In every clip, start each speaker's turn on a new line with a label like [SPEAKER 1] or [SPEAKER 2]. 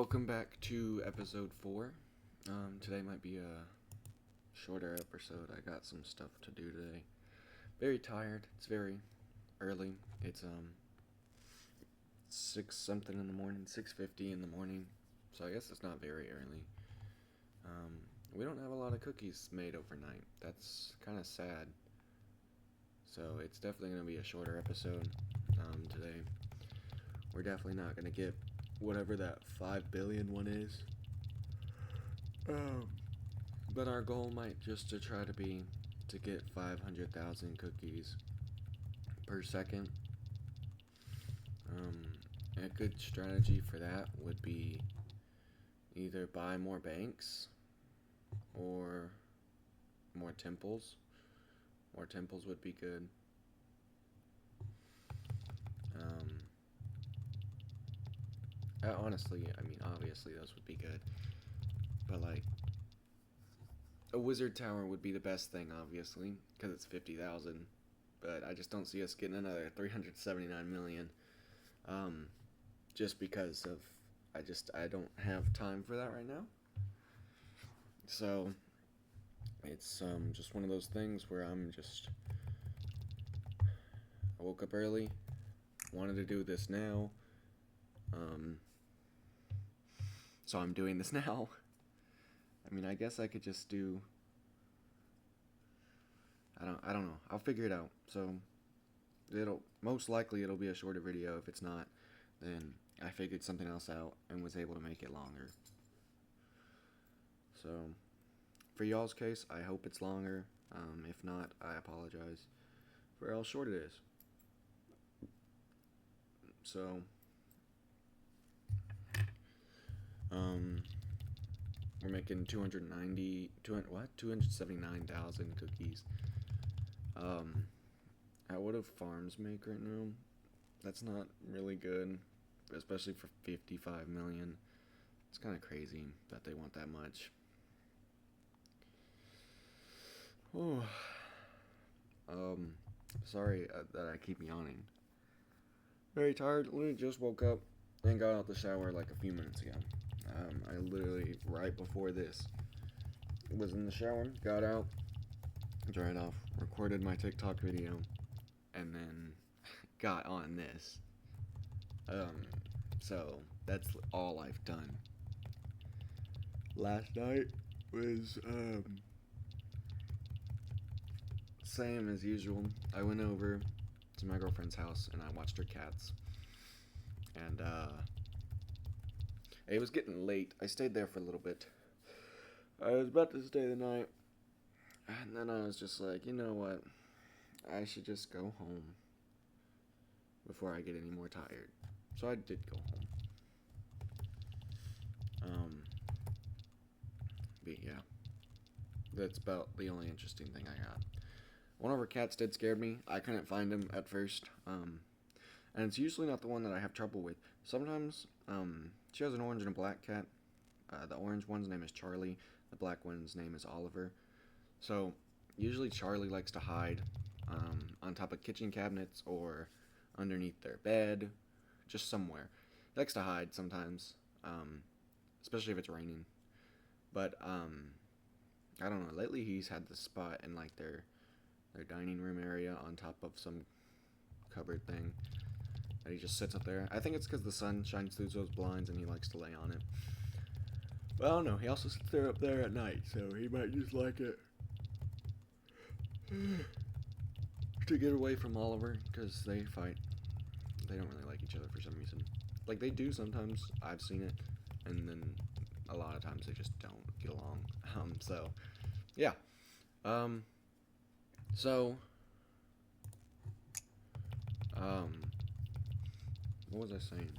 [SPEAKER 1] Welcome back to episode 4. Today might be a shorter episode. I got some stuff to do today. Very tired. It's very early. It's 6 something in the morning, 6:50 in the morning. So I guess it's not very early. We don't have a lot of cookies made overnight. That's kind of sad. So it's definitely going to be a shorter episode today. We're definitely not going to get whatever that 5 billion one is. But our goal might just to try to be to get 500,000 cookies per second. A good strategy for that would be either buy more banks or more temples. More temples would be good. Honestly, I mean, obviously those would be good. But, like, a wizard tower would be the best thing, obviously, because it's 50,000. But I just don't see us getting another 379 million. Just because of, I don't have time for that right now. So, it's just one of those things where I woke up early, wanted to do this now. So I'm doing this now. I mean, I guess I could just do, I don't know. I'll figure it out. So most likely it'll be a shorter video. If it's not, then I figured something else out and was able to make it longer. So for y'all's case, I hope it's longer. If not, I apologize for how short it is. So we're making 279,000 cookies. At what do farms make right now? That's not really good, especially for 55 million. It's kind of crazy that they want that much. Oh. Sorry that I keep yawning. Very tired. Literally just woke up and got out the shower like a few minutes ago. I literally, right before this, was in the shower, got out, dried off, recorded my TikTok video, and then got on this. So that's all I've done. Last night was, same as usual. I went over to my girlfriend's house and I watched her cats. And, it was getting late. I stayed there for a little bit. I was about to stay the night. And then I was just like, you know what? I should just go home before I get any more tired. So I did go home. But yeah. That's about the only interesting thing I got. One of her cats did scare me. I couldn't find him at first. And it's usually not the one that I have trouble with. Sometimes, she has an orange and a black cat. The orange one's name is Charlie. The black one's name is Oliver. So, usually Charlie likes to hide on top of kitchen cabinets or underneath their bed. Just somewhere. He likes to hide sometimes. Especially if it's raining. But, I don't know. Lately he's had this spot in like their dining room area on top of some cupboard thing. And he just sits up there. I think it's because the sun shines through those blinds and he likes to lay on it. But I don't know. He also sits there up there at night, so he might just like it to get away from Oliver, because they fight. They don't really like each other for some reason. Like, they do sometimes. I've seen it. And then a lot of times they just don't get along. So, yeah. What was I saying?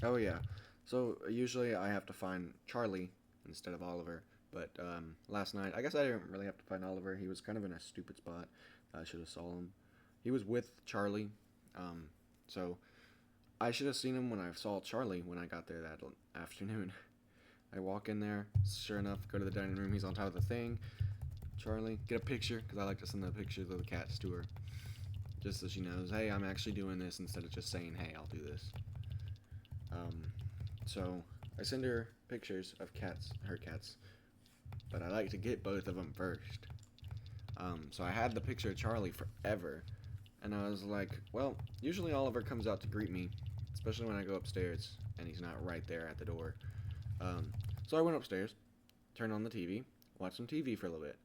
[SPEAKER 1] Oh, yeah. So, usually I have to find Charlie instead of Oliver. But, last night, I guess I didn't really have to find Oliver. He was kind of in a stupid spot. I should have saw him. He was with Charlie. So, I should have seen him when I saw Charlie when I got there that afternoon. I walk in there. Sure enough, go to the dining room. He's on top of the thing. Charlie, get a picture, because I like to send the pictures of the cats to her. Just so she knows, hey, I'm actually doing this, instead of just saying, hey, I'll do this. So I send her pictures of cats, her cats, but I like to get both of them first. So I had the picture of Charlie forever, and I was like, well, usually Oliver comes out to greet me, especially when I go upstairs, and he's not right there at the door. So I went upstairs, turned on the TV, watched some TV for a little bit.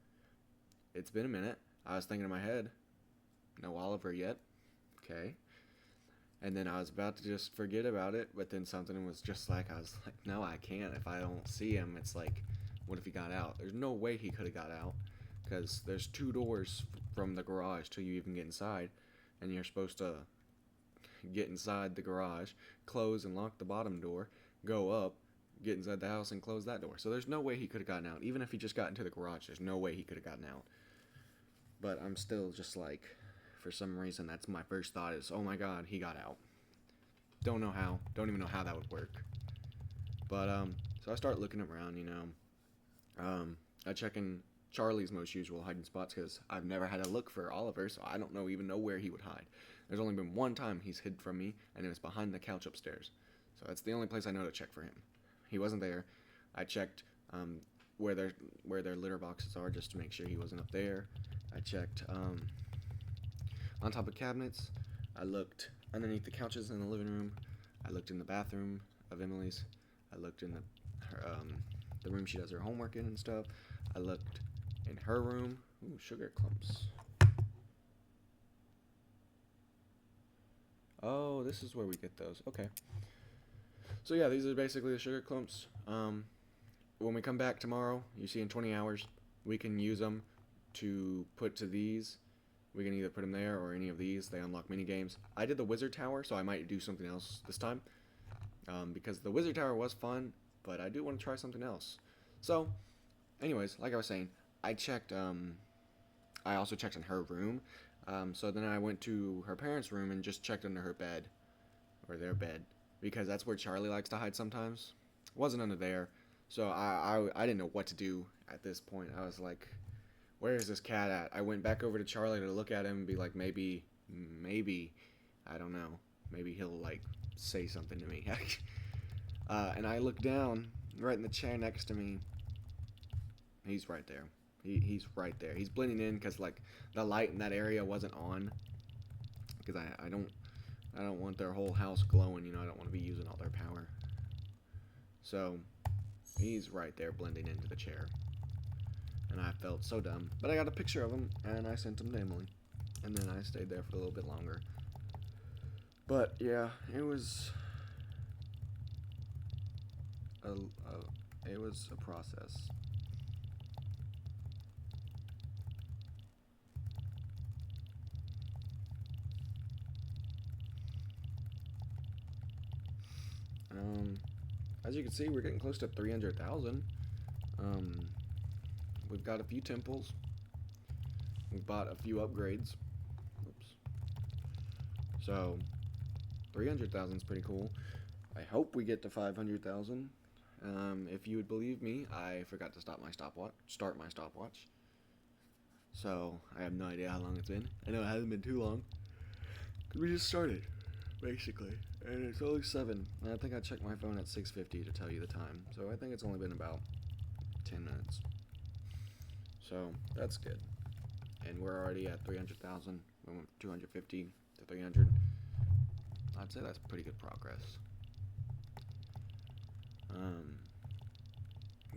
[SPEAKER 1] It's been a minute. I was thinking in my head, no Oliver yet. Okay. And then I was about to just forget about it, but then something was just like, I was like, no, I can't. If I don't see him, it's like, what if he got out? There's no way he could have got out, because there's 2 doors from the garage till you even get inside, and you're supposed to get inside the garage, close and lock the bottom door, go up, get inside the house and close that door. So there's no way he could have gotten out. Even if he just got into the garage, there's no way he could have gotten out. But I'm still just like, for some reason, that's my first thought is, oh my god, he got out. Don't know how. Don't even know how that would work. But, so I start looking around, you know. I check in Charlie's most usual hiding spots because I've never had to look for Oliver, so I don't even know where he would hide. There's only been one time he's hid from me, and it was behind the couch upstairs. So that's the only place I know to check for him. He wasn't there. I checked where their litter boxes are just to make sure he wasn't up there. I checked on top of cabinets. I looked underneath the couches in the living room. I looked in the bathroom of Emily's. I looked in the room she does her homework in and stuff. I looked in her room. Ooh, sugar clumps. Oh, this is where we get those. Okay. So yeah, these are basically the sugar clumps. When we come back tomorrow, you see in 20 hours, we can use them to put to these. We can either put them there or any of these. They unlock mini games. I did the wizard tower, so I might do something else this time. Because the wizard tower was fun, but I do want to try something else. So, anyways, like I was saying, I checked, I also checked in her room. So then I went to her parents' room and just checked under her bed, or their bed, because that's where Charlie likes to hide sometimes. It wasn't under there, so I didn't know what to do at this point. I was like, where is this cat at? I went back over to Charlie to look at him and be like, maybe, I don't know, maybe he'll, like, say something to me. And I looked down, right in the chair next to me. He's right there. He's right there. He's blending in because, like, the light in that area wasn't on. Because I don't want their whole house glowing, you know. I don't want to be using all their power. So, he's right there blending into the chair. And I felt so dumb. But I got a picture of him, and I sent him to Emily. And then I stayed there for a little bit longer. But, yeah, it was a process. As you can see, we're getting close to 300,000. We've got a few temples. We've bought a few upgrades. Oops. So, 300,000 is pretty cool. I hope we get to 500,000. If you would believe me, I forgot to start my stopwatch. So, I have no idea how long it's been. I know it hasn't been too long. Because we just started, basically. And it's only 7. And I think I checked my phone at 6:50 to tell you the time. So, I think it's only been about 10 minutes. So, that's good. And we're already at 300,000. We went from 250 to 300. I'd say that's pretty good progress.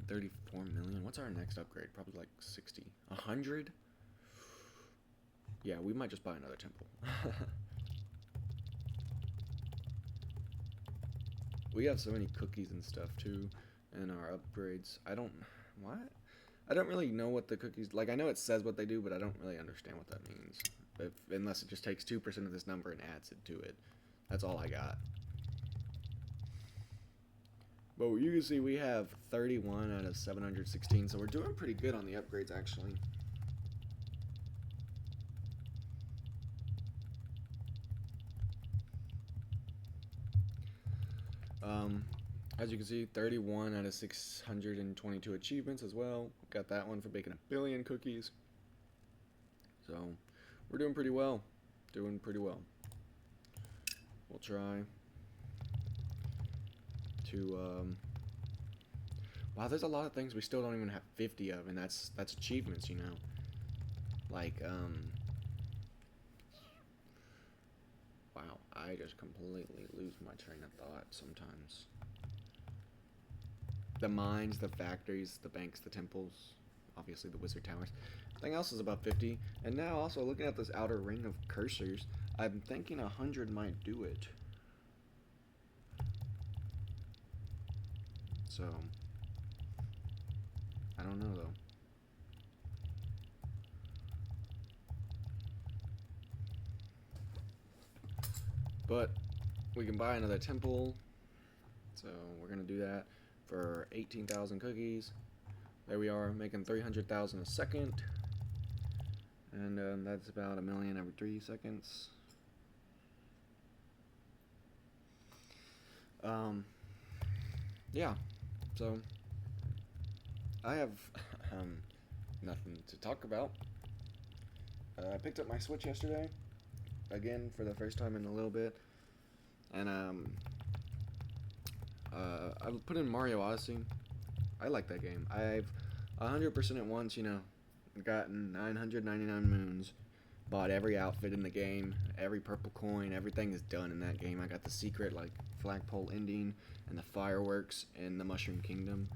[SPEAKER 1] 34 million. What's our next upgrade? Probably like 60. 100? Yeah, we might just buy another temple. We have so many cookies and stuff too, and our upgrades. I don't really know what the cookies, like I know it says what they do, but I don't really understand what that means. Unless it just takes 2% of this number and adds it to it. That's all I got. But you can see we have 31 out of 716, so we're doing pretty good on the upgrades actually. As you can see, 31 out of 622 achievements as well. Got that one for baking 1 billion cookies. So, we're doing pretty well. We'll try to Wow, there's a lot of things we still don't even have 50 of, and that's achievements, you know. Like, wow, I just completely lose my train of thought sometimes. The mines, the factories, the banks, the temples, obviously the wizard towers. Everything else is about 50. And now, also looking at this outer ring of cursors, I'm thinking 100 might do it. So, I don't know though. But we can buy another temple. So we're gonna do that for 18,000 cookies. There we are, making 300,000 a second. And that's about a million every 3 seconds. Yeah, so I have nothing to talk about. I picked up my Switch yesterday, again for the first time in a little bit, and I put in Mario Odyssey. I like that game. I've 100% it once, you know, gotten 999 moons, bought every outfit in the game, every purple coin, everything is done in that game. I got the secret, like, flagpole ending and the fireworks in the Mushroom Kingdom.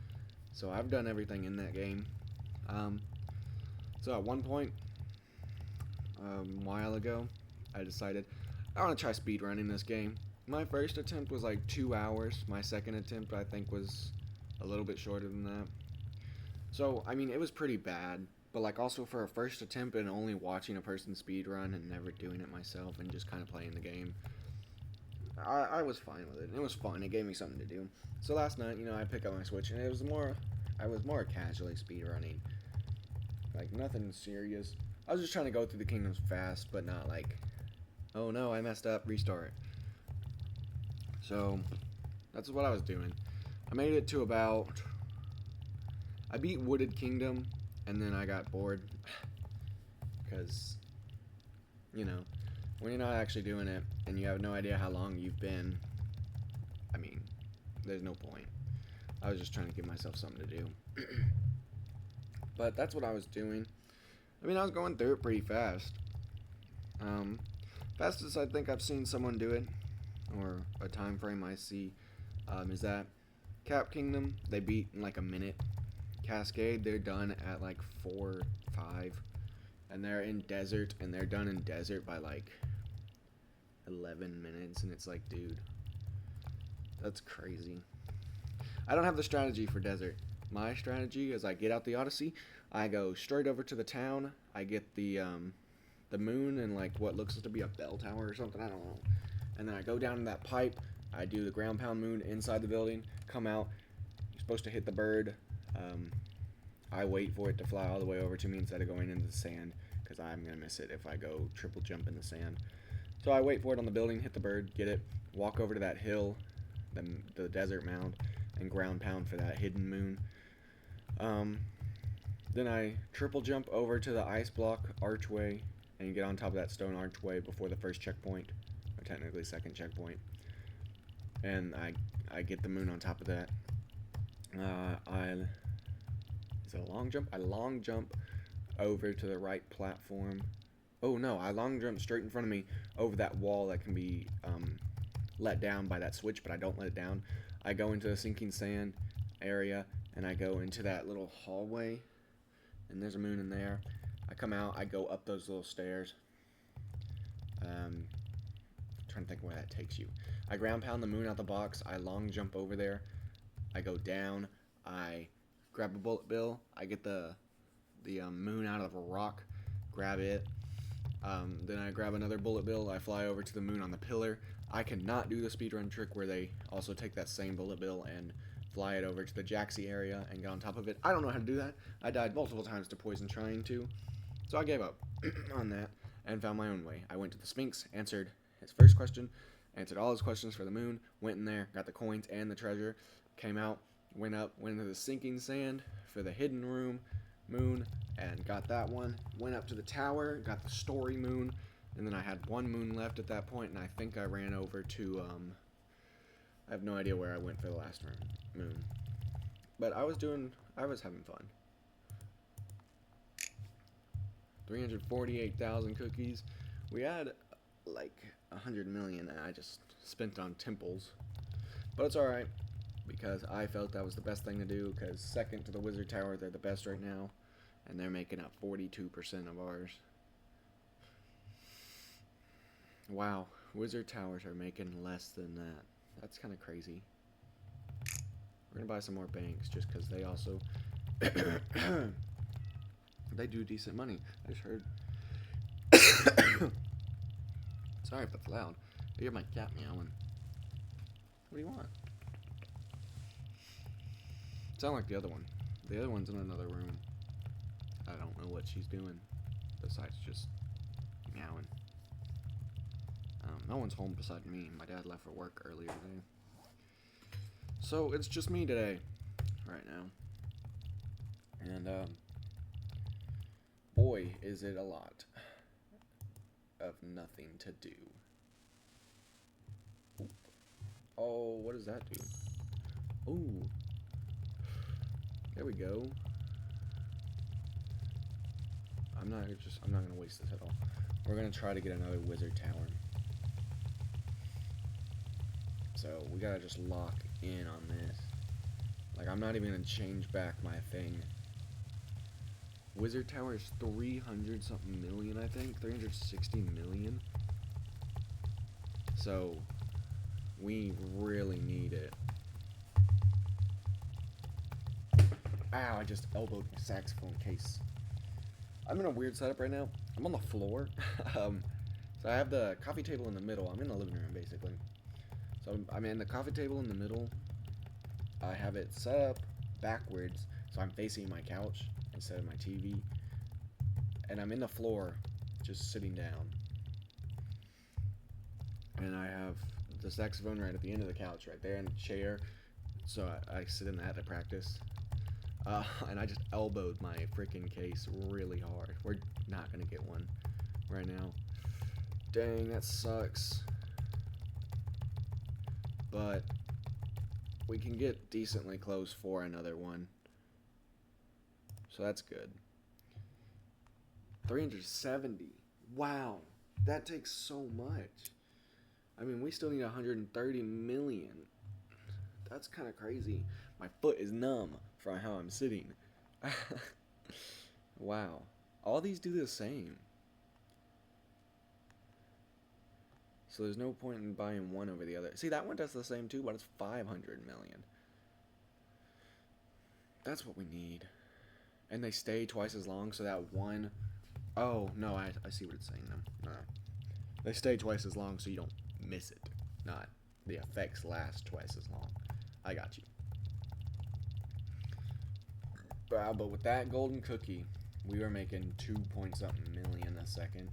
[SPEAKER 1] So I've done everything in that game. So at one point, a while ago, I decided I want to try speedrunning this game. My first attempt was like 2 hours. My second attempt, I think, was a little bit shorter than that. So, I mean, it was pretty bad. But, like, also for a first attempt and only watching a person speedrun and never doing it myself and just kind of playing the game, I was fine with it. It was fun. It gave me something to do. So last night, you know, I picked up my Switch and I was more casually speedrunning. Like, nothing serious. I was just trying to go through the kingdoms fast, but not like, oh no, I messed up, restart. So, that's what I was doing. I made it to about, I beat Wooded Kingdom, and then I got bored. Because, you know, when you're not actually doing it, and you have no idea how long you've been, I mean, there's no point. I was just trying to give myself something to do. But that's what I was doing. I mean, I was going through it pretty fast. Fastest I think I've seen someone do it, or a time frame I see, is that Cap Kingdom, they beat in like a minute. Cascade, they're done at like 4, 5. And they're in Desert, and they're done in Desert by like 11 minutes. And it's like, dude, that's crazy. I don't have the strategy for Desert. My strategy is I get out the Odyssey, I go straight over to the town, I get the moon and like what looks to be a bell tower or something, I don't know. And then I go down in that pipe, I do the ground pound moon inside the building, come out, you're supposed to hit the bird. I wait for it to fly all the way over to me instead of going into the sand, because I'm going to miss it if I go triple jump in the sand. So I wait for it on the building, hit the bird, get it, walk over to that hill, the desert mound, and ground pound for that hidden moon. Then I triple jump over to the ice block archway and get on top of that stone archway before the first checkpoint, or technically second checkpoint. And I get the moon on top of that. Is it a long jump? I long jump over to the right platform. Oh no, I long jump straight in front of me over that wall that can be let down by that switch, but I don't let it down. I go into the sinking sand area, and I go into that little hallway, and there's a moon in there. I come out, I go up those little stairs. Trying to think where that takes you. I ground pound the moon out the box, I long jump over there, I go down, I grab a bullet bill, I get the moon out of a rock, grab it, then I grab another bullet bill, I fly over to the moon on the pillar. I cannot do the speedrun trick where they also take that same bullet bill and fly it over to the Jaxie area and get on top of it. I don't know how to do that. I died multiple times to poison trying to, so I gave up on that and found my own way. I went to the Sphinx, answered his first question, answered all his questions for the moon, went in there, got the coins and the treasure, came out, went up, went into the sinking sand for the hidden room, moon, and got that one, went up to the tower, got the story moon, and then I had one moon left at that point, and I think I ran over to, I have no idea where I went for the last moon. But I was having fun. 348,000 cookies. We had like 100 million and I just spent it on temples. But it's alright, because I felt that was the best thing to do, because second to the Wizard Tower, they're the best right now. And they're making up 42% of ours. Wow, Wizard Towers are making less than that. That's kind of crazy. We're going to buy some more banks, just because they also... they do decent money. I just heard... Sorry if that's loud. I hear my cat meowing. What do you want? Sound like the other one. The other one's in another room. I don't know what she's doing, besides just meowing. No one's home beside me. My dad left for work earlier today. So, it's just me today, right now. And, boy, is it a lot of nothing to do. Oh, what does that do? Ooh. There we go. I'm not gonna waste this at all. We're gonna try to get another Wizard Tower. So we gotta just lock in on this. Like, I'm not even gonna change back my thing. Wizard Tower is 300 something million, I think. 360 million. So we really need it. Ow, I just elbowed my saxophone case. I'm in a weird setup right now. I'm on the floor. So I have the coffee table in the middle. I'm in the living room, basically. So I'm in the coffee table in the middle. I have it set up backwards, so I'm facing my couch instead of my TV. And I'm in the floor, just sitting down. And I have the saxophone right at the end of the couch, right there in the chair. So I sit in that to practice. And I just elbowed my freaking case really hard. We're not gonna get one right now. Dang, that sucks. But we can get decently close for another one. So that's good. 370. Wow. That takes so much. I mean, we still need 130 million. That's kind of crazy. My foot is numb from how I'm sitting. Wow. All these do the same. So there's no point in buying one over the other. See, that one does the same too, but it's 500 million. That's what we need. And they stay twice as long, so that one... Oh, no, I see what it's saying now. No. They stay twice as long so you don't miss it. Not the effects last twice as long. I got you. But with that golden cookie, we were making 2 point something million a second.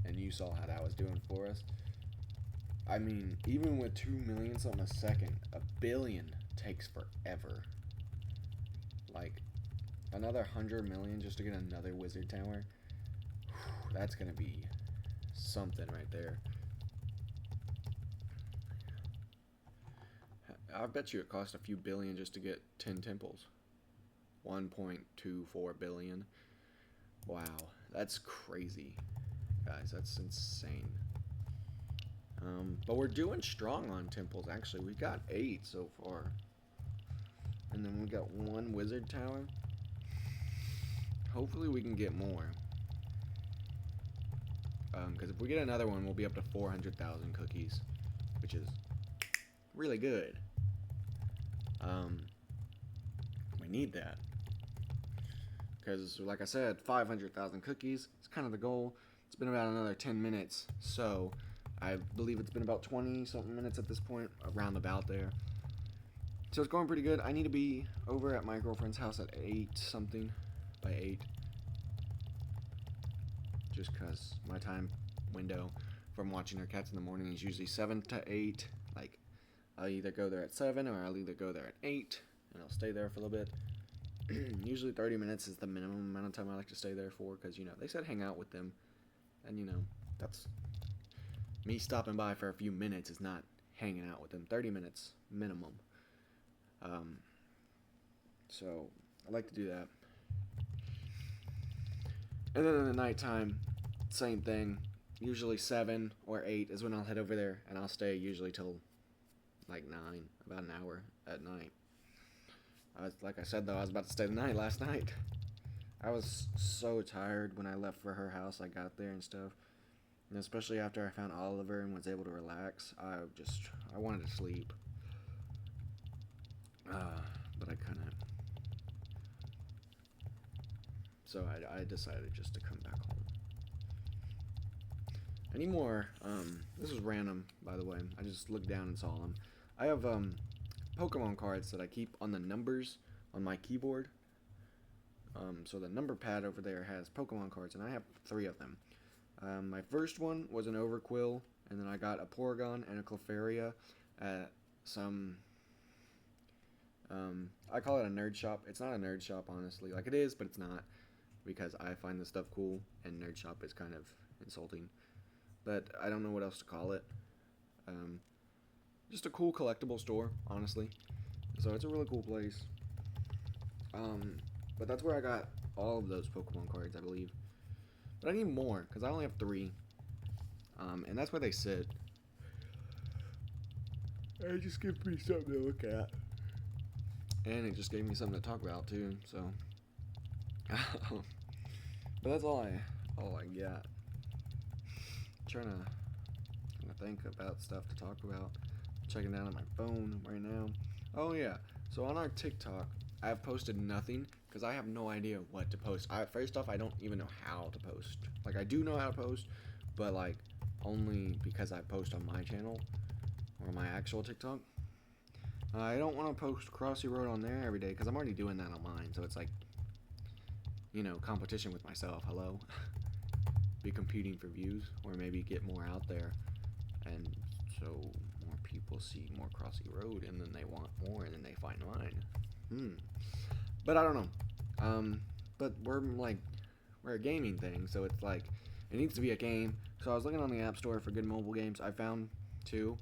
[SPEAKER 1] And you saw how that was doing for us. I mean, even with 2 million something a second, a billion takes forever. Like, another 100 million just to get another Wizard Tower. Whew, that's gonna be something right there. I bet you it cost a few billion just to get 10 temples. 1.24 billion. Wow, that's crazy. Guys, that's insane. But we're doing strong on temples, actually. We got 8 so far. And then we got 1 Wizard Tower. Hopefully we can get more. Because if we get another one, we'll be up to 400,000 cookies. Which is really good. We need that. Because, like I said, 500,000 cookies. It's kind of the goal. It's been about another 10 minutes. So, I believe it's been about 20-something minutes at this point. Around about there. So, it's going pretty good. I need to be over at my girlfriend's house at 8-something. By 8. Just because my time window from watching her cats in the morning is usually 7 to 8. Like, I'll either go there at 7 or I'll either go there at 8. And I'll stay there for a little bit. Usually 30 minutes is the minimum amount of time I like to stay there for, because, you know, they said hang out with them. And, you know, that's... Me stopping by for a few minutes is not hanging out with them. 30 minutes minimum. So I like to do that. And then in the nighttime, same thing. Usually 7 or 8 is when I'll head over there, and I'll stay usually till like 9, about an hour at night. Like I said though, I was about to stay the night last night. I was so tired when I left for her house. I got there and stuff, and especially after I found Oliver and was able to relax, I wanted to sleep, but I couldn't. So I decided just to come back home. Anymore, this is random, by the way. I just looked down and saw them. I have Pokemon cards that I keep on the numbers on my keyboard. So the number pad over there has Pokemon cards, and I have 3 of them. My first one was an Overquill, and then I got a Porygon and a Clefairy at some... I call it a nerd shop. It's not a nerd shop, honestly. Like, it is, but it's not, because I find this stuff cool, and nerd shop is kind of insulting. But I don't know what else to call it. Just a cool collectible store, honestly. So it's a really cool place. But that's where I got all of those Pokemon cards, I believe. But I need more, because I only have 3. And that's where they sit. And it just gives me something to look at. And it just gave me something to talk about, too, so. But that's all I got. Trying to think about stuff to talk about. Checking down on my phone right now. Oh yeah, so on our TikTok, I've posted nothing because I have no idea what to post. First off, I don't even know how to post. Like, I do know how to post, but like only because I post on my channel or my actual TikTok. I don't want to post Crossy Road on there every day because I'm already doing that on mine. So it's like, you know, competition with myself. Hello. Be competing for views, or maybe get more out there, and so more people see more Crossy Road, and then they want more, and then they find mine. But I don't know. But we're a gaming thing, so it's like it needs to be a game. So I was looking on the App Store for good mobile games. I found 2.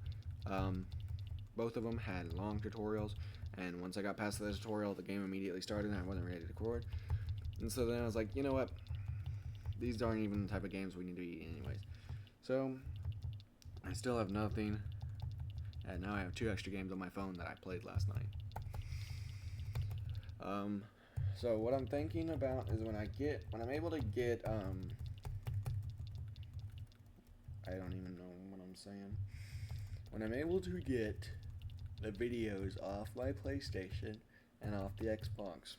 [SPEAKER 1] Both of them had long tutorials, and once I got past the tutorial, the game immediately started, and I wasn't ready to record. And so then I was like, you know what? These aren't even the type of games we need to be anyways. So, I still have nothing. And now I have 2 extra games on my phone that I played last night. So what I'm thinking about is when I'm able to get, I don't even know what I'm saying. When I'm able to get the videos off my PlayStation and off the Xbox,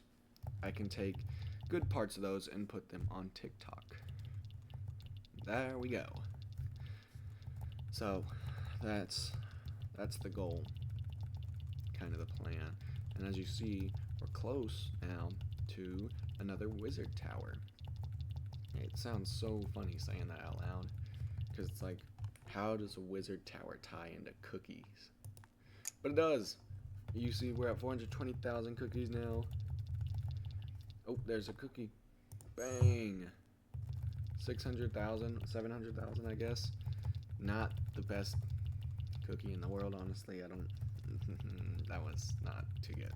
[SPEAKER 1] I can take good parts of those and put them on TikTok. There we go. So that's the goal, kind of the plan. And as you see, we're close now to another wizard tower. It sounds so funny saying that out loud, because it's like, how does a wizard tower tie into cookies? But it does. You see we're at 420,000 cookies now. Oh, there's a cookie. Bang. 600,000, 700,000, I guess. Not the best cookie in the world, honestly. I don't... that was not too good.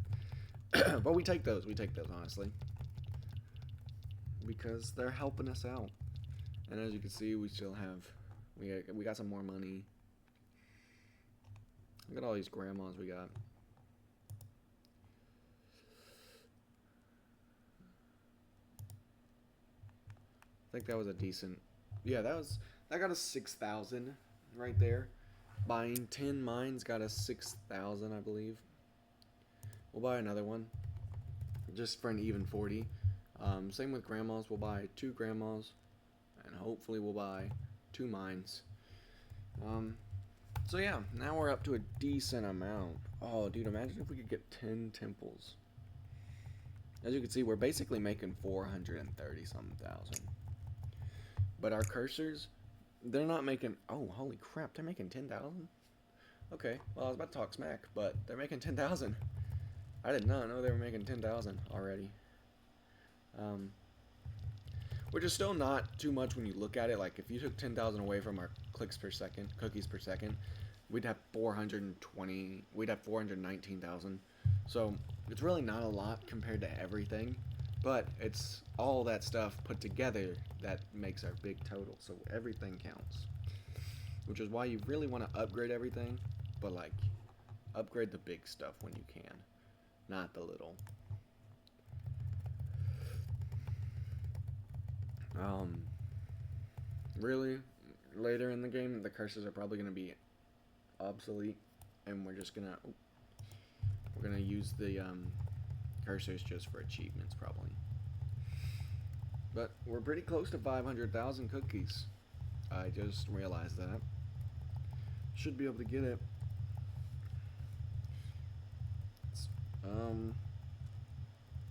[SPEAKER 1] But we take those, honestly. Because they're helping us out. And as you can see, we still have... We got some more money. Look at all these grandmas we got. I think that was a decent... Yeah, that got us 6,000 right there. Buying 10 mines got us 6,000, I believe. We'll buy another one, just for an even 40. Same with grandmas. We'll buy 2 grandmas, and hopefully we'll buy 2 mines. So yeah, now we're up to a decent amount. Oh, dude, imagine if we could get 10 temples. As you can see, we're basically making 430-something thousand. But our cursors, they're not making... Oh, holy crap, they're making 10,000? Okay, well, I was about to talk smack, but they're making 10,000. I did not know they were making 10,000 already. Which is still not too much when you look at it. Like, if you took 10,000 away from our cookies per second, we'd have 419,000. So it's really not a lot compared to everything, but it's all that stuff put together that makes our big total. So everything counts, which is why you really want to upgrade everything, but like upgrade the big stuff when you can, not the little. Really, later in the game, the curses are probably going to be obsolete, and we're gonna use the cursors just for achievements probably. But we're pretty close to 500,000 cookies. I just realized that. Should be able to get it.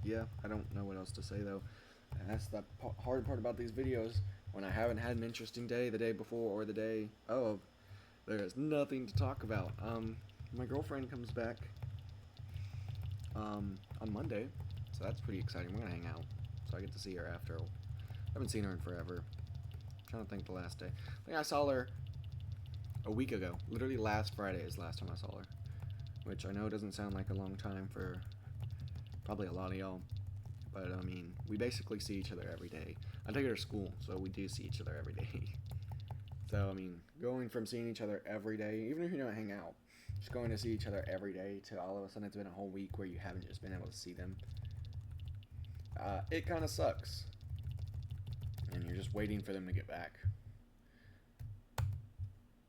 [SPEAKER 1] Yeah, I don't know what else to say though. And that's the hard part about these videos. When I haven't had an interesting day the day before or the day of, there's nothing to talk about. My girlfriend comes back on Monday, so that's pretty exciting. We're gonna hang out, so I get to see her after. I haven't seen her in forever. I'm trying to think the last day. I think I saw her a week ago. Literally last Friday is the last time I saw her, which I know doesn't sound like a long time for probably a lot of y'all, but I mean, we basically see each other every day. I take her to school, so we do see each other every day. So, I mean, going from seeing each other every day, even if you don't hang out, just going to see each other every day to all of a sudden it's been a whole week where you haven't just been able to see them, it kind of sucks. And you're just waiting for them to get back.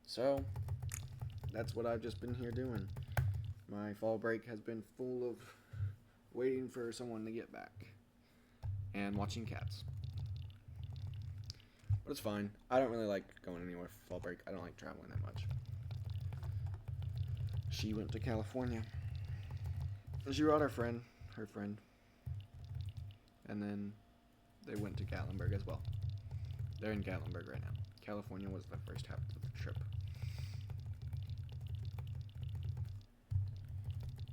[SPEAKER 1] So, that's what I've just been here doing. My fall break has been full of waiting for someone to get back and watching cats. But it's fine. I don't really like going anywhere for fall break. I don't like traveling that much. She went to California. She brought her friend, and then they went to Gatlinburg as well. They're in Gatlinburg right now. California was the first half of the trip.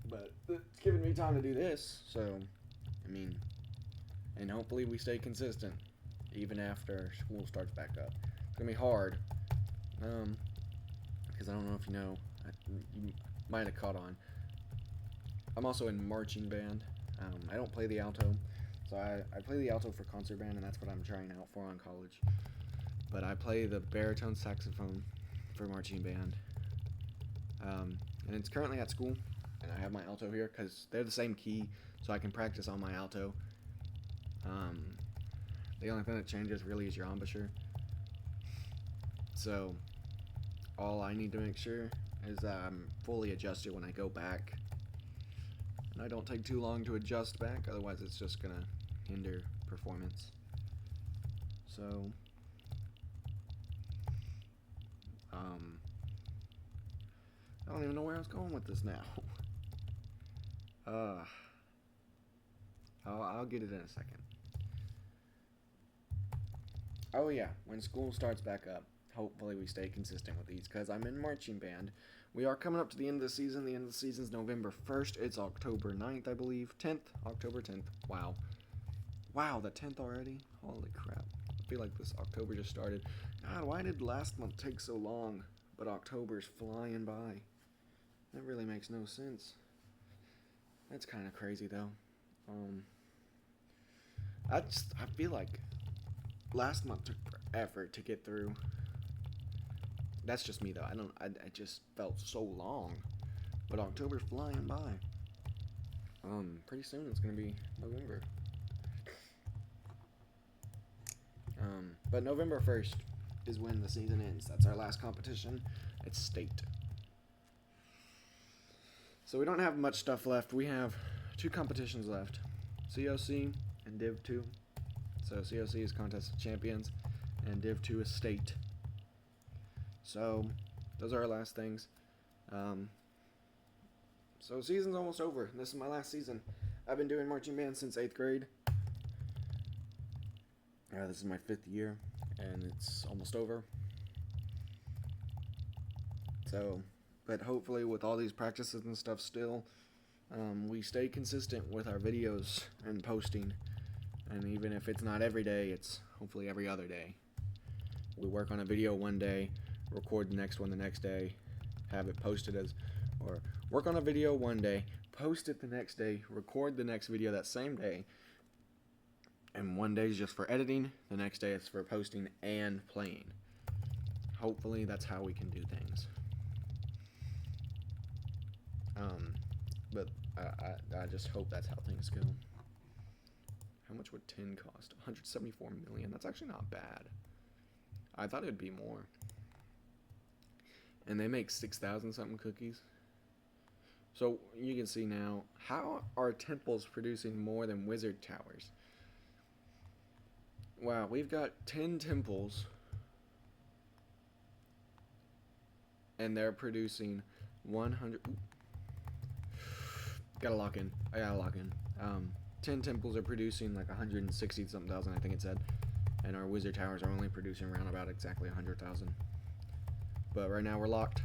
[SPEAKER 1] But it's giving me time to do this, so, I mean, and hopefully we stay consistent even after school starts back up. It's gonna be hard, because I don't know if you know, you might have caught on. I'm also in marching band. I don't play the alto, so I play the alto for concert band, and that's what I'm trying out for on college. But I play the baritone saxophone for marching band, and it's currently at school, and I have my alto here because they're the same key, so I can practice on my alto. The only thing that changes really is your embouchure. So all I need to make sure is that I'm fully adjusted when I go back, and I don't take too long to adjust back, otherwise it's just gonna hinder performance. So I don't even know where I was going with this now. I'll get it in a second. Oh yeah, when school starts back up, hopefully we stay consistent with these, because I'm in marching band. We are coming up to the end of the season. The end of the season is November 1st. It's October 9th, I believe. 10th. October 10th. Wow. Wow, the 10th already? Holy crap. I feel like this October just started. God, why did last month take so long? But October's flying by. That really makes no sense. That's kind of crazy, though. I feel like last month took forever to get through. That's just me though. I just felt so long. But October's flying by. Pretty soon it's gonna be November. But November 1st is when the season ends. That's our last competition. It's state. So we don't have much stuff left. We have 2 competitions left. COC and Div 2. So COC is Contest of Champions, and Div 2 is State. So those are our last things. So season's almost over. This is my last season. I've been doing marching band since 8th grade. This is my 5th year, and it's almost over. So, but hopefully with all these practices and stuff still, we stay consistent with our videos and posting. And even if it's not every day, it's hopefully every other day. We work on a video one day, record the next one the next day, have it posted as or work on a video one day, post it the next day, record the next video that same day, and one day is just for editing, the next day is for posting and playing. Hopefully that's how we can do things. But I just hope that's how things go. How much would 10 cost? 174 million. That's actually not bad. I thought it'd be more. And they make 6,000 something cookies. So you can see now, how are temples producing more than wizard towers? Wow, we've got 10 temples, and they're producing 100. Ooh. Gotta lock in. I gotta lock in. 10 temples are producing like 160 something thousand, I think it said, and our wizard towers are only producing around about exactly 100,000. But right now we're locked.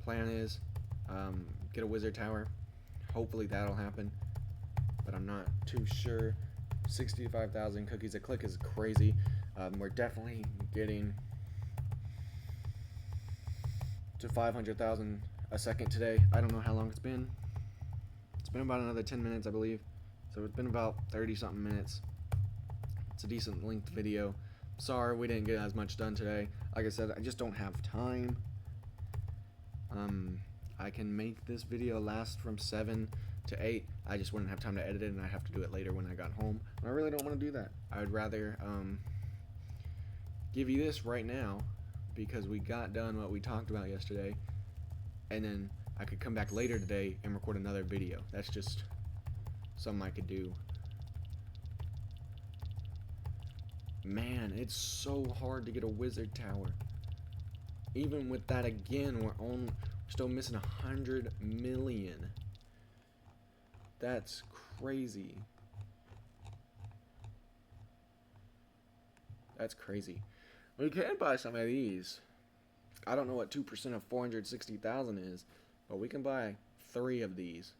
[SPEAKER 1] Plan is get a wizard tower. Hopefully that'll happen, but I'm not too sure. 65,000 cookies a click is crazy. We're definitely getting to 500,000 a second today. I don't know how long it's been. It's been about another 10 minutes, I believe. So it's been about 30 something minutes. It's a decent length video. Sorry we didn't get as much done today. Like I said, I just don't have time. I can make this video last from 7 to 8. I just wouldn't have time to edit it, and I have to do it later when I got home. And I really don't want to do that. I would rather give you this right now, because we got done what we talked about yesterday, and then I could come back later today and record another video. That's just something I could do. Man, it's so hard to get a wizard tower. Even with that, again, we're still missing 100 million. That's crazy. That's crazy. We can buy some of these. I don't know what 2% of 460,000 is, but we can buy 3 of these.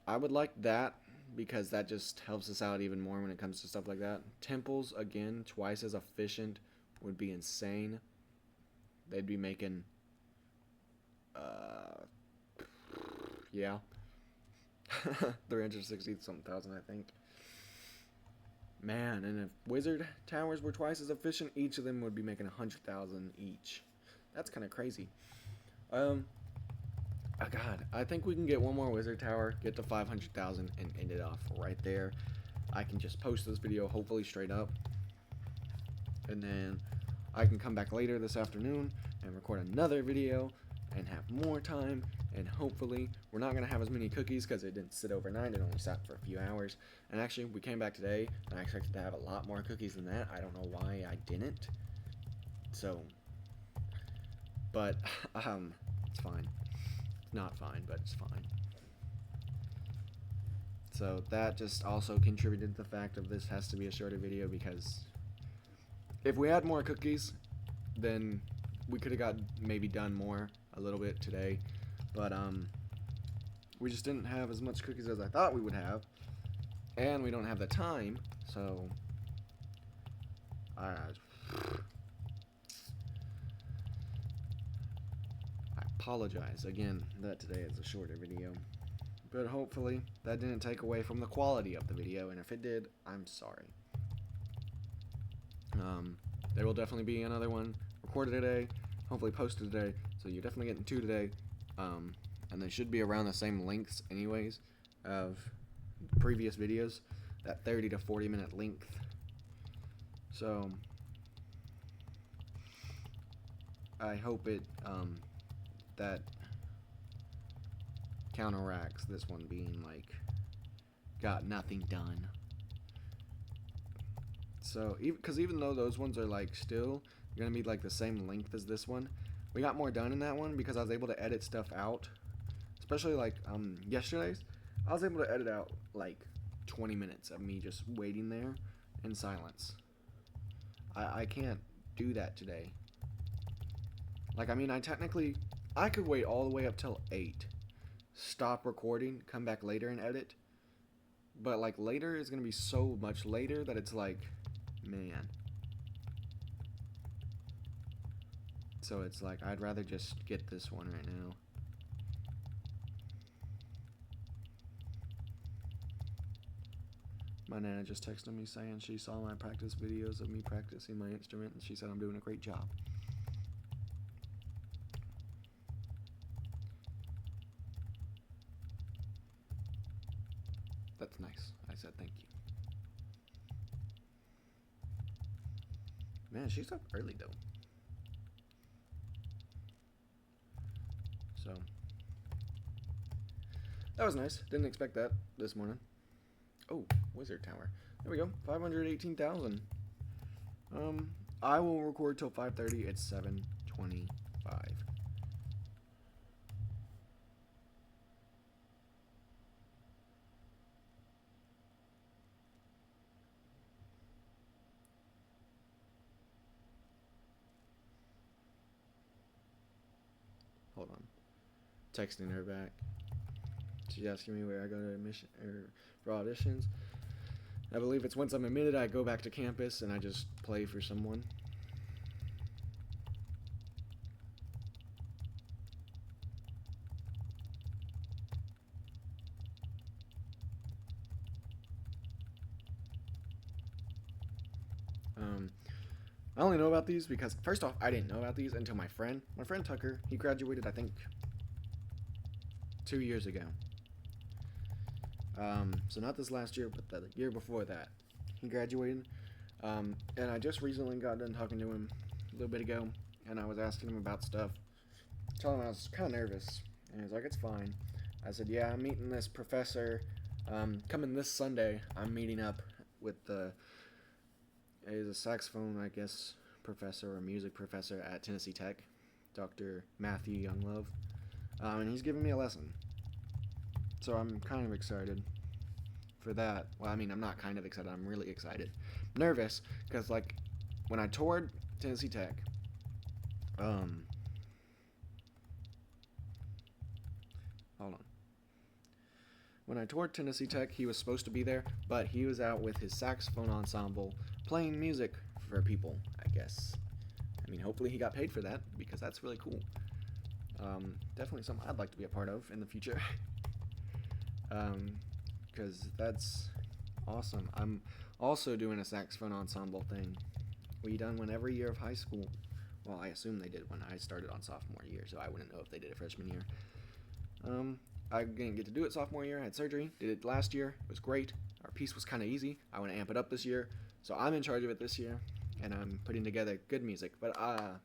[SPEAKER 1] I would like that, because that just helps us out even more when it comes to stuff like that. Temples, again, twice as efficient would be insane. They'd be making, yeah, 360-something thousand, I think. Man, and if wizard towers were twice as efficient, each of them would be making 100,000 each. That's kind of crazy. Oh God, I think we can get one more wizard tower, get to 500,000, and end it off right there. I can just post this video hopefully straight up, and then I can come back later this afternoon and record another video and have more time, and hopefully we're not going to have as many cookies because it didn't sit overnight. It only sat for a few hours. And actually, we came back today, and I expected to have a lot more cookies than that. I don't know why I didn't. So, but it's fine. It's not fine, but it's fine. So that just also contributed to the fact of this has to be a shorter video, because if we had more cookies, then we could have got maybe done more a little bit today, but we just didn't have as much cookies as I thought we would have, and we don't have the time, so I apologize again that today is a shorter video, but hopefully that didn't take away from the quality of the video, and if it did, I'm sorry. There will definitely be another one recorded today, hopefully posted today, so you're definitely getting 2 today, and they should be around the same lengths anyways of previous videos, that 30 to 40 minute length. So I hope it that counteracts this one being like got nothing done. So because even though those ones are like still gonna be like the same length as this one, we got more done in that one because I was able to edit stuff out, especially like yesterday's. I was able to edit out like 20 minutes of me just waiting there in silence. I can't do that today. Like, I mean, I could wait all the way up till 8, stop recording, come back later and edit, but like later is gonna be so much later that it's like, man. So it's like, I'd rather just get this one right now. My Nana just texted me saying she saw my practice videos of me practicing my instrument, and she said I'm doing a great job. That's nice. I said thank you. Man, she's up early though. So that was nice. Didn't expect that this morning. Oh, Wizard Tower. There we go. 518,000. I will record till 5:30. It's 7:25. Hold on. Texting her back. She's asking me where I go to admission or for auditions. I believe it's once I'm admitted, I go back to campus and I just play for someone. I only know about these because, first off, I didn't know about these until my friend Tucker, he graduated, I think, 2 years ago. So not this last year, but the year before that. He graduated, and I just recently got done talking to him a little bit ago, and I was asking him about stuff, telling him I was kind of nervous, and he was like, it's fine. I said, yeah, I'm meeting this professor, coming this Sunday, I'm meeting up with he's a saxophone, I guess, professor or music professor at Tennessee Tech, Dr. Matthew Younglove, and he's giving me a lesson. So I'm kind of excited for that. Well, I mean, I'm not kind of excited. I'm really excited. Nervous, because, like, when I toured Tennessee Tech, hold on. When I toured Tennessee Tech, he was supposed to be there, but he was out with his saxophone ensemble playing music for people, I guess. I mean, hopefully he got paid for that, because that's really cool. Definitely something I'd like to be a part of in the future. Because that's awesome. I'm also doing a saxophone ensemble thing. We done one every year of high school. Well, I assume they did when I started on sophomore year, so I wouldn't know if they did it freshman year. I didn't get to do it sophomore year. I had surgery. Did it last year. It was great. Our piece was kind of easy. I want to amp it up this year, so I'm in charge of it this year, and I'm putting together good music. But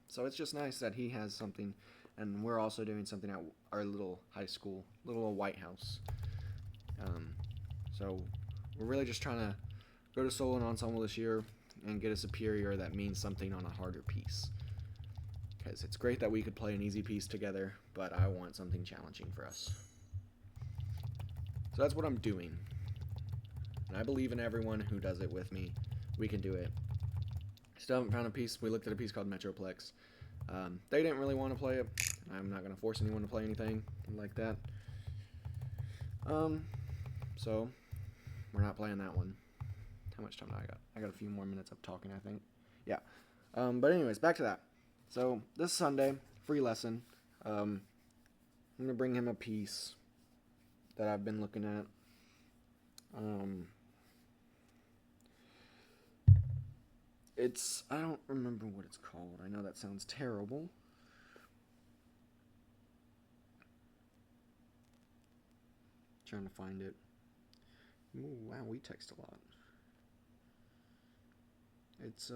[SPEAKER 1] so it's just nice that he has something, and we're also doing something at our little high school, little White House. So we're really just trying to go to solo and ensemble this year and get a superior that means something on a harder piece. Because it's great that we could play an easy piece together, but I want something challenging for us. So that's what I'm doing. And I believe in everyone who does it with me. We can do it. Still haven't found a piece. We looked at a piece called Metroplex. They didn't really want to play it. I'm not going to force anyone to play anything like that. So we're not playing that one. How much time do I got? I got a few more minutes of talking, I think. Yeah. But anyways, back to that. So this Sunday, free lesson. I'm going to bring him a piece that I've been looking at. I don't remember what it's called. I know that sounds terrible. Trying to find it. Ooh, wow, we text a lot. It's,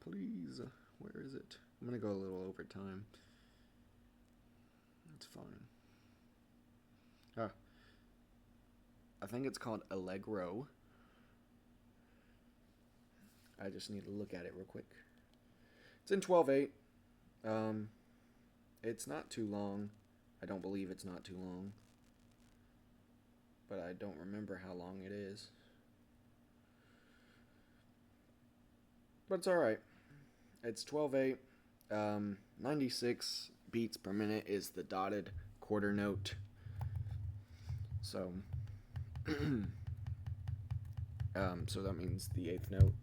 [SPEAKER 1] please, where is it? I'm gonna go a little over time. It's fine. I think it's called Allegro. I just need to look at it real quick. It's in 12/8. It's not too long. I don't believe it's not too long. But I don't remember how long it is. But it's alright. It's 12/8. 96 beats per minute is the dotted quarter note. So, so that means the 8th note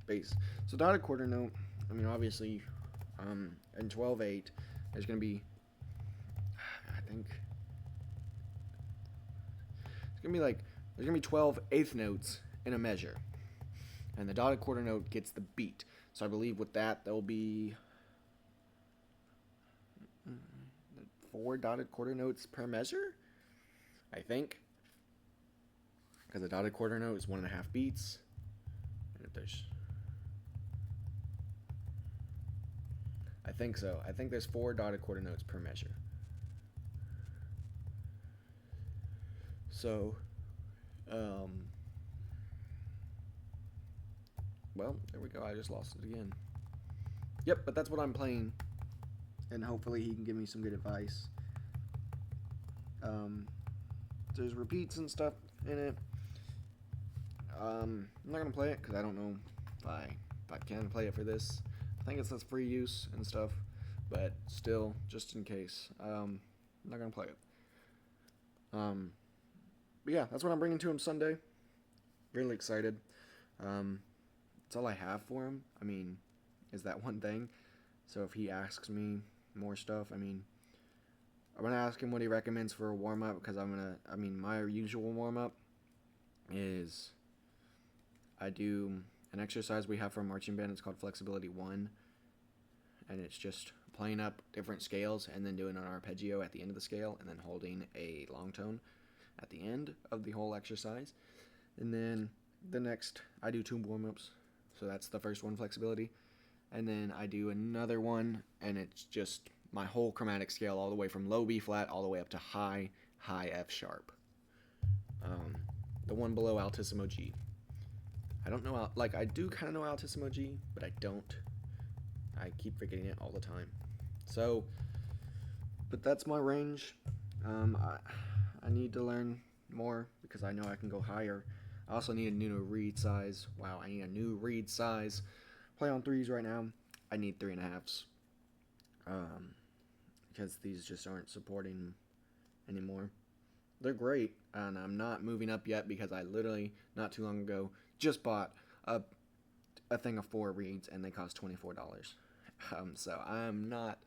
[SPEAKER 1] bass. So dotted quarter note, I mean, obviously, in 12/8, there's going to be, I think, it's going to be like, there's going to be 12 eighth notes in a measure. And the dotted quarter note gets the beat. So I believe with that, there'll be 4 dotted quarter notes per measure, I think. Because the dotted quarter note is 1.5 beats. And if there's, I think so. I think there's 4 dotted quarter notes per measure. So, well, there we go. I just lost it again. Yep, but that's what I'm playing. And hopefully he can give me some good advice. There's repeats and stuff in it. I'm not going to play it because I don't know if I can play it for this. I think it says free use and stuff. But still, just in case. I'm not going to play it. But yeah, that's what I'm bringing to him Sunday. Really excited. That's all I have for him. I mean, is that one thing. So if he asks me more stuff, I mean, I'm going to ask him what he recommends for a warm-up because my usual warm-up is I do an exercise we have for marching band. It's called Flexibility 1. And it's just playing up different scales and then doing an arpeggio at the end of the scale and then holding a long tone at the end of the whole exercise. And then the next, I do 2 warm-ups. So that's the first one, flexibility. And then I do another one, and it's just my whole chromatic scale all the way from low B flat all the way up to high F sharp. The one below altissimo G. I don't know, I do kind of know altissimo G, but I don't. I keep forgetting it all the time. So, but that's my range. I need to learn more because I know I can go higher. I also need a new reed size. Wow, I need a new reed size. Play on 3s right now. I need 3.5s. Because these just aren't supporting anymore. They're great, and I'm not moving up yet because I literally, not too long ago, just bought a thing of 4 reeds, and they cost $24. So I'm not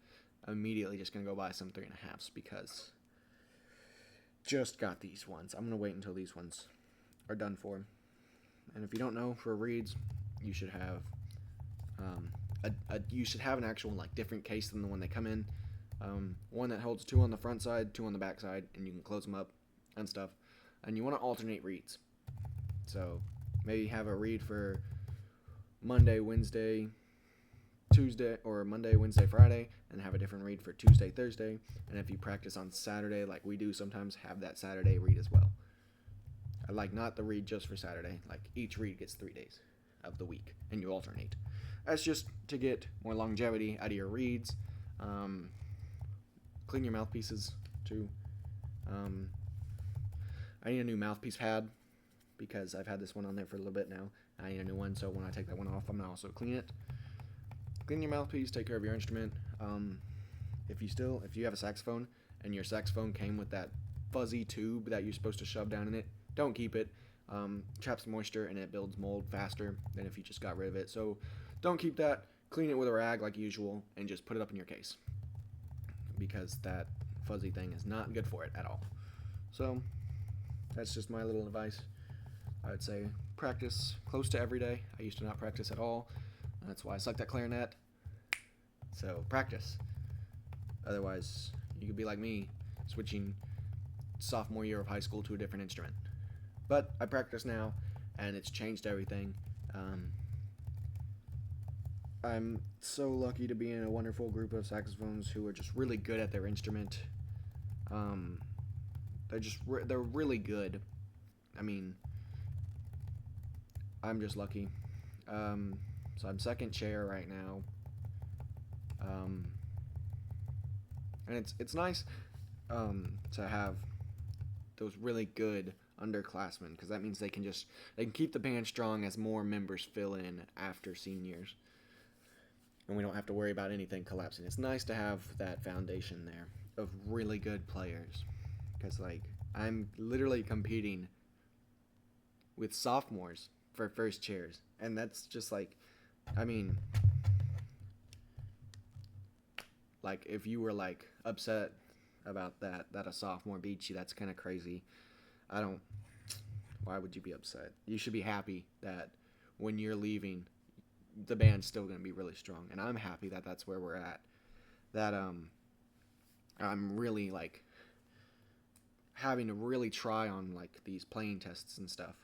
[SPEAKER 1] immediately just going to go buy some 3.5s because just got these ones. I'm going to wait until these ones are done for. And if you don't know, for reeds, you should have an actual different case than the one they come in. One that holds 2 on the front side, 2 on the back side, and you can close them up and stuff. And you want to alternate reeds. So maybe have a reed for Monday, Wednesday, Tuesday, or Monday, Wednesday, Friday, and have a different reed for Tuesday, Thursday. And if you practice on Saturday, like we do sometimes, have that Saturday reed as well. Not the reed just for Saturday. Each reed gets 3 days of the week, and you alternate. That's just to get more longevity out of your reeds. Clean your mouthpieces, too. I need a new mouthpiece pad, because I've had this one on there for a little bit now. I need a new one, so when I take that one off, I'm going to also clean it. Clean your mouthpiece, take care of your instrument. If you have a saxophone, and your saxophone came with that fuzzy tube that you're supposed to shove down in it, don't keep it. Traps moisture and it builds mold faster than if you just got rid of it. So don't keep that. Clean it with a rag like usual and just put it up in your case, because that fuzzy thing is not good for it at all. So that's just my little advice. I would say practice close to every day. I used to not practice at all. That's why I sucked at clarinet. So practice. Otherwise, you could be like me, switching sophomore year of high school to a different instrument. But I practice now, and it's changed everything. I'm so lucky to be in a wonderful group of saxophones who are just really good at their instrument. They're really good. I mean, I'm just lucky. So I'm second chair right now. And it's nice to have those really good underclassmen, because that means they can keep the band strong as more members fill in after seniors, and we don't have to worry about anything collapsing. It's nice to have that foundation there of really good players, because I'm literally competing with sophomores for first chairs, and that's just Like, if you were, like, upset about that a sophomore beat you, that's kind of crazy. I don't. Why would you be upset? You should be happy that when you're leaving, the band's still going to be really strong. And I'm happy that that's where we're at. That, I'm really, like, having to really try on, like, these playing tests and stuff.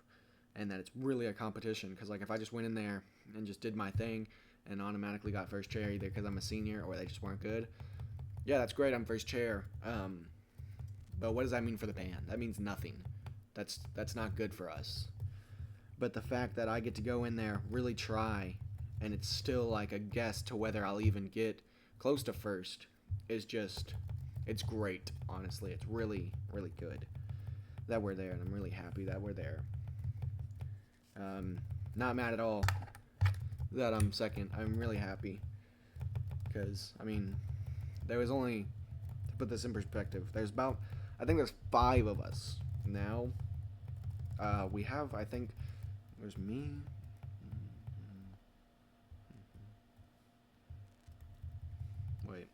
[SPEAKER 1] And that it's really a competition. Because, like, if I just went in there and just did my thing and automatically got first chair either because I'm a senior or they just weren't good, yeah, that's great, I'm first chair. But what does that mean for the band? That means nothing. That's not good for us. But the fact that I get to go in there, really try, and it's still like a guess to whether I'll even get close to first is just, it's great, honestly. It's really, really good that we're there, and I'm really happy that we're there. Not mad at all that I'm second. I'm really happy because, I mean, there was only, to put this in perspective, I think there's 5 of us now. We have, I think, there's me. Wait.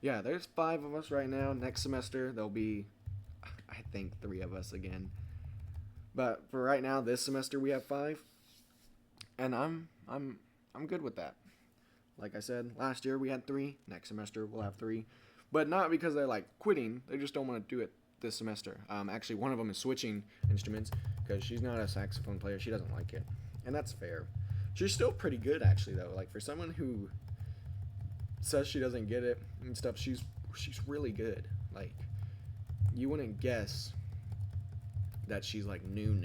[SPEAKER 1] Yeah, there's 5 of us right now. Next semester, there'll be, I think, 3 of us again. But for right now, this semester, we have 5. And I'm good with that. Like I said, last year we had 3. Next semester we'll have 3. But not because they're like quitting. They just don't want to do it this semester. Actually, one of them is switching instruments because she's not a saxophone player. She doesn't like it. And that's fair. She's still pretty good, actually, though. Like, for someone who says she doesn't get it and stuff, she's really good. Like, you wouldn't guess that she's, like, new.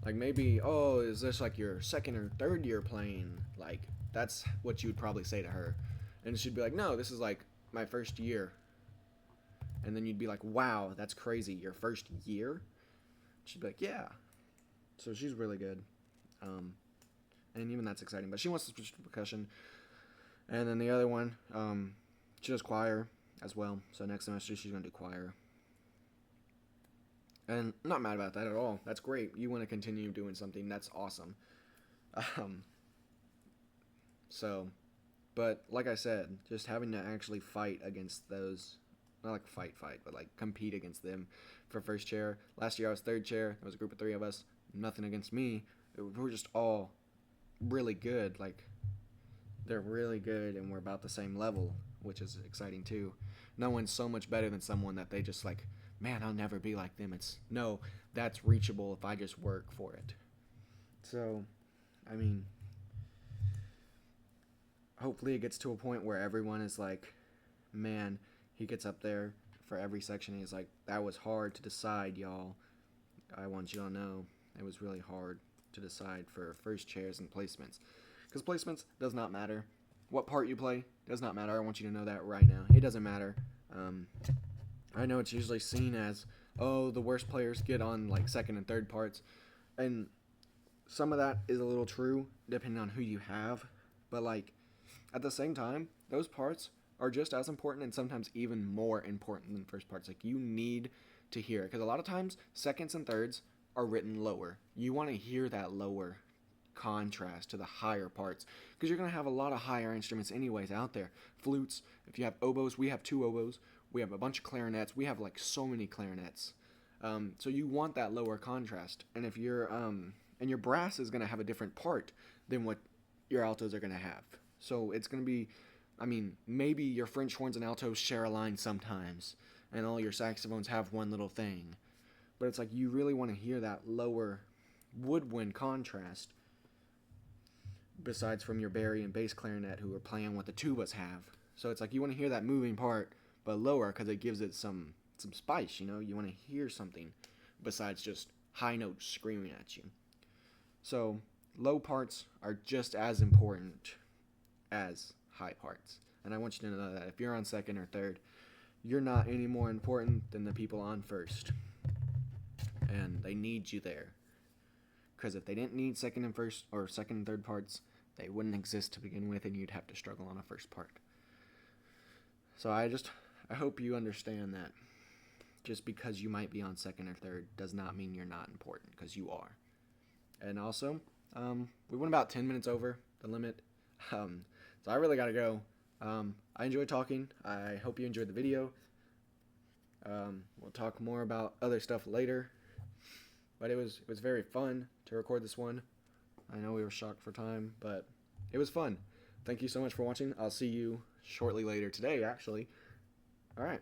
[SPEAKER 1] Like, maybe, oh, is this, like, your second or third year playing? Like, that's what you would probably say to her. And she'd be like, no, this is, like, my first year. And then you'd be like, wow, that's crazy. Your first year? She'd be like, yeah. So she's really good. And even that's exciting. But she wants to switch to percussion. And then the other one, she does choir as well. So next semester she's going to do choir. And I'm not mad about that at all. That's great. You want to continue doing something. That's awesome. But like I said, just having to actually fight against those, not like fight, but like compete against them for first chair. Last year I was third chair. There was a group of 3 of us. Nothing against me. We're just all really good. Like, they're really good and we're about the same level, which is exciting too. No one's so much better than someone that they just like, man, I'll never be like them. No, that's reachable if I just work for it. So, I mean, hopefully it gets to a point where everyone is like, man, he gets up there for every section. He's like, that was hard to decide, y'all. I want you to know it was really hard to decide for first chairs and placements. Because placements does not matter. What part you play does not matter. I want you to know that right now. It doesn't matter. I know it's usually seen as, oh, the worst players get on like second and third parts. And some of that is a little true, depending on who you have. But like, at the same time, those parts are just as important and sometimes even more important than first parts. Like, you need to hear it. Because a lot of times, seconds and thirds are written lower. You want to hear that lower contrast to the higher parts. Because you're going to have a lot of higher instruments anyways out there. Flutes, if you have oboes, we have 2 oboes. We have a bunch of clarinets. We have like so many clarinets. So you want that lower contrast. And if you're, and your brass is going to have a different part than what your altos are going to have. So it's going to be, I mean, maybe your French horns and altos share a line sometimes, and all your saxophones have one little thing. But it's like you really want to hear that lower woodwind contrast, besides from your bari and bass clarinet who are playing what the tubas have. So it's like you want to hear that moving part, but lower, because it gives it some spice, you know? You want to hear something besides just high notes screaming at you. So low parts are just as important as high parts. And I want you to know that if you're on second or third, you're not any more important than the people on first. And they need you there. Because if they didn't need second and first, or second and third parts, they wouldn't exist to begin with, and you'd have to struggle on a first part. So I hope you understand that just because you might be on second or third does not mean you're not important, because you are. And also, We went about 10 minutes over the limit. So I really gotta go. I enjoyed talking. I hope you enjoyed the video. We'll talk more about other stuff later. But it was very fun to record this one. I know we were shocked for time, but it was fun. Thank you so much for watching. I'll see you shortly later today, actually. All right.